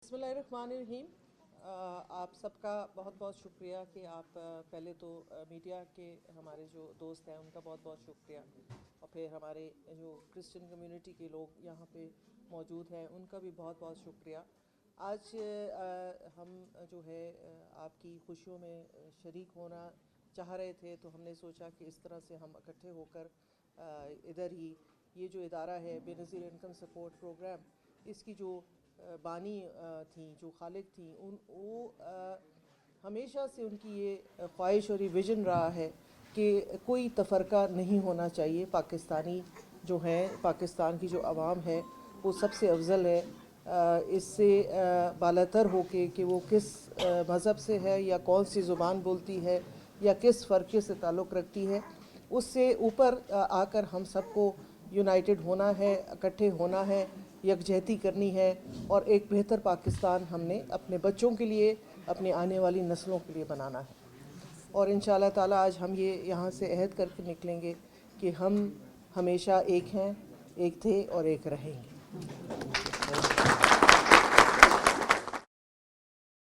बिस्मिल्लाहिर्रहमानिर्रहीम। आप सबका बहुत बहुत शुक्रिया कि आप पहले तो मीडिया के हमारे जो दोस्त हैं उनका बहुत बहुत शुक्रिया, और फिर हमारे जो क्रिश्चियन कम्युनिटी के लोग यहाँ पे मौजूद हैं उनका भी बहुत बहुत शुक्रिया। आज हम जो है आपकी खुशियों में शरीक होना चाह रहे थे, तो हमने सोचा कि इस तरह से हम इकट्ठे होकर इधर ही ये जो इदारा है बेनज़ीर इनकम सपोर्ट प्रोग्राम, इसकी जो बानी थी, जो खालिक थी, वो हमेशा से उनकी ये ख्वाहिश और ये विज़न रहा है कि कोई तफ़रक़ा नहीं होना चाहिए। पाकिस्तानी जो हैं, पाकिस्तान की जो आवाम है वो सबसे अफजल है, इससे बालातर होके कि वो किस मज़हब से है या कौन सी ज़ुबान बोलती है या किस फ़र्क़े से ताल्लुक़ रखती है, उससे ऊपर आकर हम सबको यूनाइटेड होना है, इकट्ठे होना है, यकजहती करनी है, और एक बेहतर पाकिस्तान हमने अपने बच्चों के लिए, अपने आने वाली नस्लों के लिए बनाना है। और इंशाअल्लाह ताला आज हम ये यहाँ से अहद करके निकलेंगे कि हम हमेशा एक हैं, एक थे और एक रहेंगे।